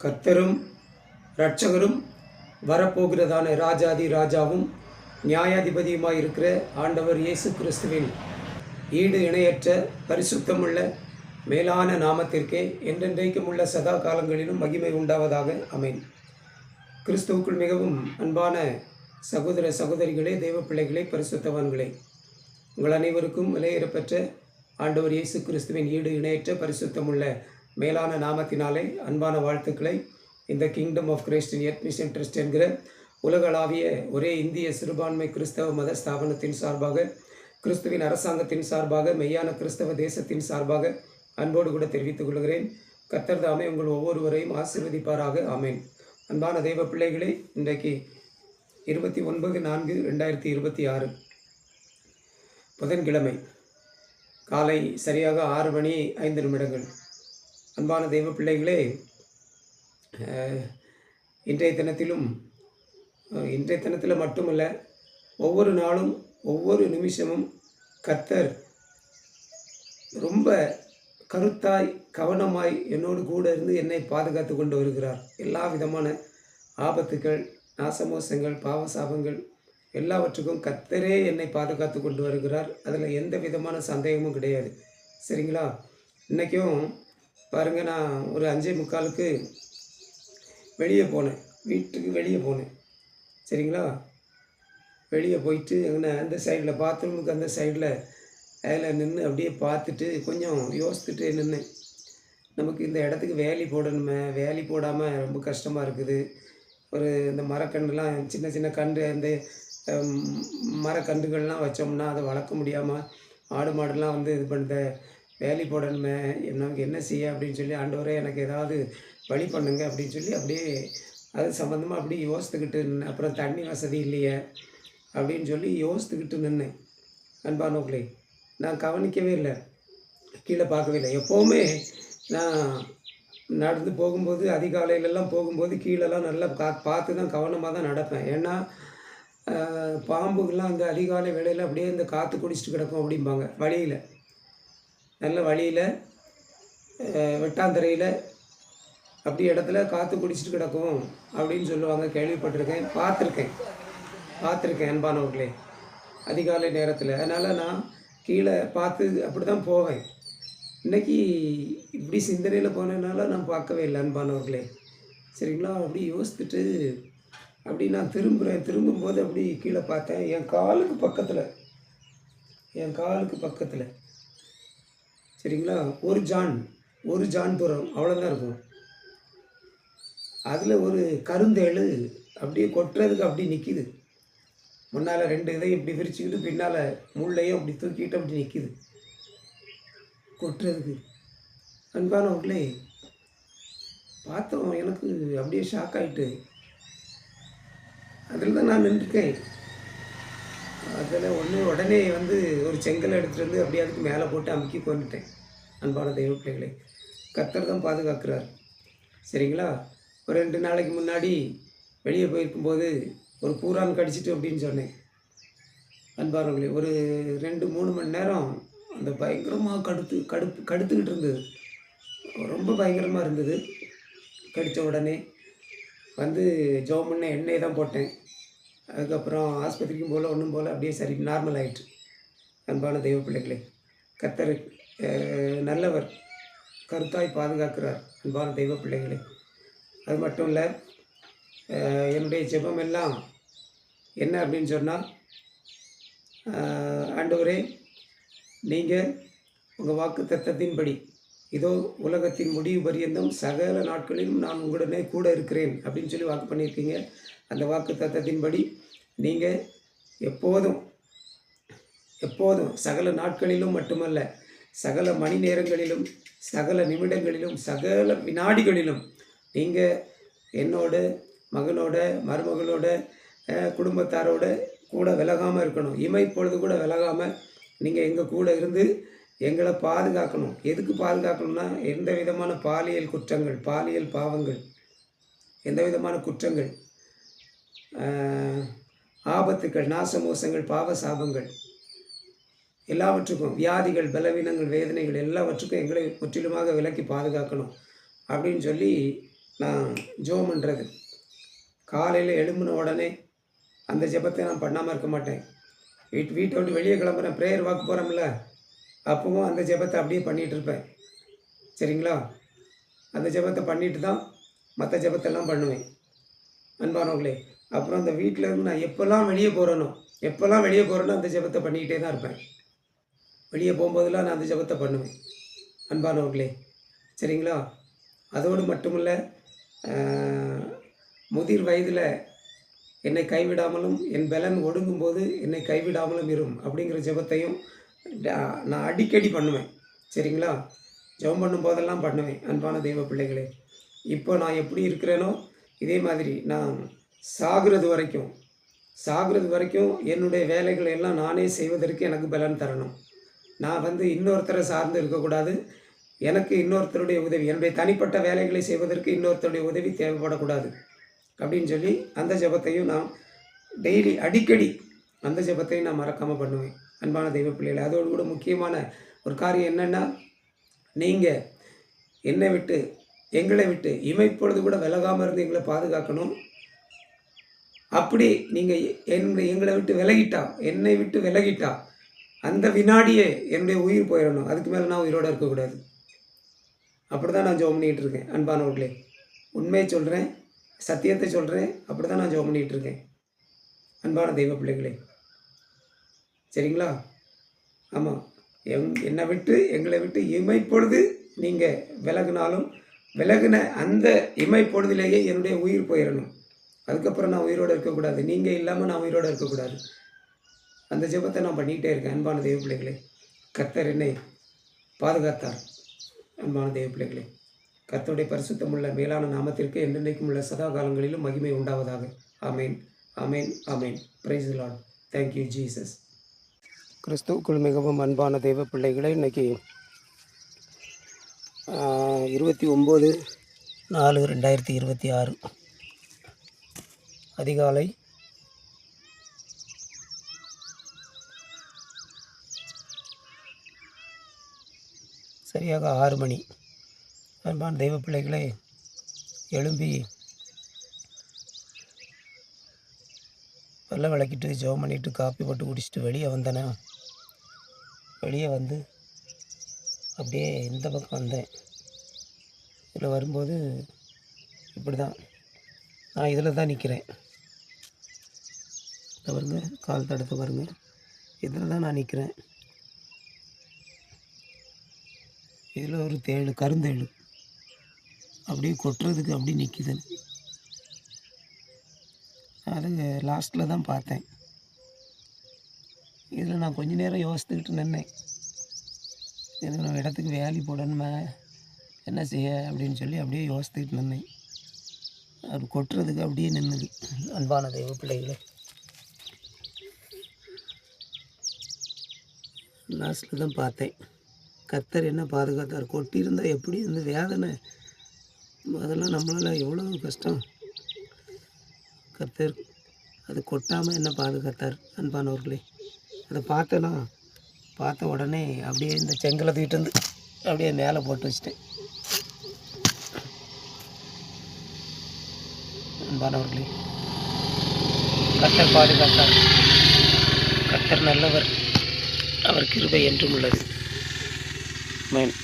கர்த்தரும் இரட்சகரும் வரப்போகிறதான ராஜாதி ராஜாவும் நியாயாதிபதியுமாய் இருக்கிற ஆண்டவர் இயேசு கிறிஸ்துவின் ஈடு இணையற்ற பரிசுத்தமுள்ள மேலான நாமத்திற்கே என்றென்றைக்கும் உள்ள சதா காலங்களிலும் மகிமை உண்டாவதாக ஆமென். கிறிஸ்துவுக்குள் மிகவும் அன்பான சகோதர சகோதரிகளே, தேவ பிள்ளைகளே, பரிசுத்தவான்களே, உங்கள் அனைவருக்கும் விலையேறப்பெற்ற ஆண்டவர் இயேசு கிறிஸ்துவின் ஈடு இணையற்ற பரிசுத்தமுள்ள மேலான நாமத்தினாலே அன்பான வாழ்த்துக்களை இந்த Kingdom of Christ at Mission Trust என்கிற உலகளாவிய ஒரே இந்திய சிறுபான்மை கிறிஸ்தவ மத ஸ்தாபனத்தின் சார்பாக, கிறிஸ்துவின் அரசாங்கத்தின் சார்பாக, மெய்யான கிறிஸ்தவ தேசத்தின் சார்பாக அன்போடு கூட தெரிவித்துக் கொள்கிறேன். கர்த்தர் தாமே உங்கள் ஒவ்வொருவரையும் ஆசீர்வதிப்பாராக. ஆமென். அன்பான தெய்வ பிள்ளைகளே, இன்றைக்கு 29/4/2026 புதன்கிழமை காலை சரியாக 6:05. அன்பான தெய்வ பிள்ளைகளே, இன்றைய தினத்தில் மட்டுமல்ல, ஒவ்வொரு நாளும் ஒவ்வொரு நிமிஷமும் கர்த்தர் ரொம்ப கருத்தாய் கவனமாய் என்னோடு கூட இருந்து என்னை பாதுகாத்து கொண்டு வருகிறார். எல்லா விதமான ஆபத்துக்கள், நாசமோசங்கள், பாவசாபங்கள் எல்லாவற்றுக்கும் கர்த்தரே என்னை பாதுகாத்து கொண்டு வருகிறார். அதில் எந்த விதமான சந்தேகமும் கிடையாது. சரிங்களா? இன்றைக்கும் பாருங்கள், நான் ஒரு 5:45 வெளியே போனேன், வீட்டுக்கு வெளியே போனேன். சரிங்களா? வெளியே போயிட்டு அந்த சைடில், பாத்ரூமுக்கு அந்த சைடில் அதில் நின்று அப்படியே பார்த்துட்டு கொஞ்சம் யோசித்துட்டு நின்னேன். நமக்கு இந்த இடத்துக்கு வேலி போடணுமே, வேலி போடாமல் ரொம்ப கஷ்டமாக இருக்குது. ஒரு இந்த மரக்கன்றுலாம், சின்ன சின்ன கன்று, அந்த மரக்கன்றுகள்லாம் வச்சோம்னா அதை வளர்க்க முடியாமல் ஆடு மாடுலாம் இது பண்ணுற, வேலி போடணுமே, நமக்கு என்ன செய்ய அப்படின்னு சொல்லி, ஆண்டவரே எனக்கு ஏதாவது வழி பண்ணுங்க அப்படின்னு சொல்லி அப்படியே அது சம்மந்தமாக அப்படியே யோசித்துக்கிட்டு நின்னேன். அப்புறம் தண்ணி வசதி இல்லையே அப்படின்னு சொல்லி யோசித்துக்கிட்டு நின்னேன். அன்பானவர்களே, நான் கவனிக்கவே இல்லை, கீழே பார்க்கவே இல்லை. எப்போவுமே நான் நடந்து போகும்போது, அதிகாலையிலலாம் போகும்போது கீழெல்லாம் நல்லா பார்த்து தான் கவனமாக தான் நடப்பேன். ஏன்னா பாம்புகள்லாம் அந்த அதிகாலை வேளையில் அப்படியே இந்த காற்று குடிச்சிட்டு கிடக்கும் அப்படிம்பாங்க. வழியில், நல்ல வழியில், வெட்டாந்தரையில் அப்படி இடத்துல காற்று குடிச்சிட்டு கிடக்கும் அப்படின்னு சொல்லுவாங்க. கேள்விப்பட்டிருக்கேன், பார்த்துருக்கேன் அன்பானவர்களே, அதிகாலை நேரத்தில். அதனால் நான் கீழே பார்த்து அப்படி தான் போவேன். இன்றைக்கி இப்படி சிந்தனையில் போனதுனால நான் பார்க்கவே இல்லை அன்பானவர்களே. சரிங்களா? அப்படி யோசித்துட்டு அப்படி நான் திரும்பும்போது அப்படி கீழே பார்த்தேன். என் காலுக்கு பக்கத்தில் சரிங்களா, ஒரு ஜான் தூரம் அவ்வளோதான் இருக்கும். அதில் ஒரு கருந்தேளு அப்படியே கொட்டுறதுக்கு அப்படி நிற்கிது. முன்னால் 2 இதையும் இப்படி விரிச்சுக்கிட்டு, பின்னால் முள்ளையும் அப்படி தூக்கிட்டு அப்படி நிற்கிது கொட்டுறதுக்கு. அன்பானவர்களே, பார்த்தோம், எனக்கு அப்படியே ஷாக் ஆகிட்டு. அதில் தான் நான் நின்றுருக்கேன். அதில் உடனே ஒரு செங்கல் எடுத்துகிட்டு அப்படியே அதுக்கு மேலே போட்டு அமுக்கி கொண்டுட்டேன். அன்பான தெய்வ பிள்ளைகளை, கர்த்தர் தான் பாதுகாக்கிறார். சரிங்களா? ஒரு 2 நாளைக்கு முன்னாடி வெளியே போயிருக்கும்போது ஒரு பூரான் கடிச்சிட்டு அப்படின்னு சொன்னேன். அன்பானவர்களே, ஒரு 2-3 மணி நேரம் அந்த பயங்கரமாக கடுத்துக்கிட்டு இருந்தது. ரொம்ப பயங்கரமாக இருந்தது. கடித்த உடனே ஜெபம் பண்ண எண்ணெய் தான் போட்டேன். அதுக்கப்புறம் ஆஸ்பத்திரிக்கும் போல் ஒன்றும் போல் அப்படியே சரி, நார்மல் ஆகிட்டு. அன்பான தெய்வ பிள்ளைகளே, கர்த்தர் நல்லவர், கருத்தாய் பாதுகாக்கிறார். அன்பான தெய்வ பிள்ளைகளே, அது மட்டும் இல்லை, என்னுடைய ஜெபம் எல்லாம் என்ன அப்படின்னு சொன்னால், ஆண்டவரே, நீங்கள் உங்கள் வாக்கு தத்தத்தின்படி, இதோ உலகத்தின் முடிவு பரியந்தம் சகல நாட்களிலும் நான் உங்களுடனே கூட இருக்கிறேன் அப்படின்னு சொல்லி வாக்கு பண்ணியிருக்கீங்க. அந்த வாக்கு தத்தத்தின்படி நீங்கள் எப்போதும் சகல நாட்களிலும் மட்டுமல்ல, சகல மணி நேரங்களிலும், சகல நிமிடங்களிலும், சகல வினாடிகளிலும் நீங்கள் என்னோட, மகனோட, மருமகளோட, குடும்பத்தாரோட கூட விலகாமல் இருக்கணும். இமைப்பொழுது கூட விலகாமல் நீங்கள் எங்கள் கூட இருந்து எங்களை பாதுகாக்கணும். எதுக்கு பாதுகாக்கணும்னா, எந்த விதமான பாலியல் குற்றங்கள், பாலியல் பாவங்கள், எந்த விதமான குற்றங்கள், ஆபத்துக்கள், நாசமோசங்கள், பாவ சாபங்கள் எல்லாவற்றுக்கும், வியாதிகள், பலவீனங்கள், வேதனைகள் எல்லாவற்றுக்கும் எங்களை முற்றிலுமாக விலக்கி பாதுகாக்கணும் அப்படின்னு சொல்லி நான் ஜெபம் பண்ணுறது. காலையில் எழும்பின உடனே அந்த ஜெபத்தை நான் பண்ணாமல் இருக்க மாட்டேன். வீட்டை விட்டு வெளியே கிளம்புறேன், ப்ரேயர் வாக்கு போகிறோம்ல, அப்பவும் அந்த ஜெபத்தை அப்படியே பண்ணிகிட்டு இருப்பேன். சரிங்களா? அந்த ஜெபத்தை பண்ணிட்டு தான் மற்ற ஜெபத்தெல்லாம் பண்ணுவேன் அன்பானவர்களே. அப்புறம் அந்த வீட்டில் இருந்து நான் எப்போல்லாம் வெளியே போகிறேனோ அந்த ஜெபத்தை பண்ணிக்கிட்டே தான் இருப்பேன். வெளியே போகும்போதெல்லாம் நான் அந்த ஜெபத்தை பண்ணுவேன் அன்பானவர்களே. சரிங்களா? அதோடு மட்டுமில்ல, முதிர் வயதில் என்னை கைவிடாமலும் என் பலன் ஒடுங்கும்போது என்னை கைவிடாமலும் இரும் அப்படிங்கிற ஜெபத்தையும் நான் அடிக்கடி பண்ணுவேன். சரிங்களா? ஜெபம் பண்ணும்போதெல்லாம் பண்ணுவேன் அன்பான தெய்வ பிள்ளைகளே. இப்போ நான் எப்படி இருக்கிறேனோ இதே மாதிரி நான் சாகிறது வரைக்கும் என்னுடைய வேலைகளை எல்லாம் நானே செய்வதற்கு எனக்கு பலன் தரணும். நான் இன்னொருத்தரை சார்ந்து இருக்கக்கூடாது. எனக்கு இன்னொருத்தருடைய உதவி, என்னுடைய தனிப்பட்ட வேலைகளை செய்வதற்கு இன்னொருத்தருடைய உதவி தேவைப்படக்கூடாது அப்படின்னு சொல்லி அந்த ஜெபத்தையும் நான் டெய்லி அடிக்கடி அந்த ஜெபத்தையும் நான் மறக்காமல் பண்ணுவேன் அன்பான தெய்வ பிள்ளைகளை. அதோடு கூட முக்கியமான ஒரு காரியம் என்னென்னா, நீங்கள் எங்களை விட்டு இமைப்பொழுது கூட விலகாமல் இருந்து எங்களை பாதுகாக்கணும். அப்படி நீங்கள் என்னை விட்டு விலகிட்டா அந்த வினாடியே என்னுடைய உயிர் போயிடணும். அதுக்கு மேலே நான் உயிரோடு இருக்கக்கூடாது. அப்படி தான் நான் ஜெபம் பண்ணிகிட்டு இருக்கேன் அன்பானவர்களே. உண்மையை சொல்கிறேன், சத்தியத்தை சொல்கிறேன். அப்படி தான் நான் ஜெபம் பண்ணிகிட்டு இருக்கேன் அன்பான தெய்வ பிள்ளைகளே. சரிங்களா? ஆமாம், எங்களை விட்டு இமைப்பொழுது நீங்கள் விலகின அந்த இமைப்பொழுதிலேயே என்னுடைய உயிர் போயிடணும். அதுக்கப்புறம் நான் உயிரோடு இருக்கக்கூடாது. நீங்கள் இல்லாமல் நான் உயிரோடு இருக்கக்கூடாது. அந்த ஜெபத்தை நான் பண்ணிக்கிட்டே இருக்கேன் அன்பான தெய்வ பிள்ளைகளே. கர்த்தர் என்னை பாதுகாத்தார் அன்பான தெய்வ பிள்ளைகளே. கர்த்தருடைய பரிசுத்தமுள்ள மேலான நாமத்திற்கு என்றென்றைக்கும் உள்ள சதா காலங்களிலும் மகிமை உண்டாவதாக. Amen, amen, amen. Praise the Lord. Thank you Jesus. கிறிஸ்துவுக்குள் மிகவும் அன்பான தெய்வ பிள்ளைகளே, இன்றைக்கி 29/4/2026 அதிகாலை சரியாக 6 மணி. அன்பான தெய்வ பிள்ளைகளே, எழும்பி பல்ல விளக்கிட்டு ஜெபம் பண்ணிவிட்டு காப்பி போட்டு குடிச்சிட்டு வெளியே வந்தேன்னா, வெளியே வந்து அப்படியே இந்த பக்கம் வந்தேன். இதில் வரும்போது இப்படி தான் நான் இதில் தான் நிற்கிறேன். பாருங்க, கால் தடத்தை பாருங்க, இதில் தான் நான் நிற்கிறேன். இதில் ஒரு கருந்தேழு அப்படியே கொட்டுறதுக்கு அப்படி நிற்கிது. அது லாஸ்ட்டில் தான் பார்த்தேன். இதில் நான் கொஞ்ச நேரம் யோசித்துக்கிட்டு நின்னேன். எனக்கு நான் இடத்துக்கு வேலி போடணுமே, என்ன செய்ய அப்படின்னு சொல்லி அப்படியே யோசித்துக்கிட்டு நின்னேன். அது கொட்டுறதுக்கு அப்படியே நின்றுது அன்பான தெய்வ பிள்ளைகளே. லாஸ்ட்டில் தான் பார்த்தேன். கர்த்தர் என்ன பாதுகாத்தார். கொட்டியிருந்தால் எப்படி வேதனை, அதெல்லாம் நம்மளால் எவ்வளோ கஷ்டம். கர்த்தர் அது கொட்டாமல் என்ன பாதுகாத்தார் அன்பானவர்களே. அதை பார்த்த உடனே அப்படியே இந்த செங்கலை தூக்கிட்டு வந்து அப்படியே மேலே போட்டு வச்சிட்டேன் அன்பானவர்களே. கர்த்தர் பாதுகாத்தார். கர்த்தர் நல்லவர், அவர் கிருபை என்றும் உள்ளது. ஆமென்.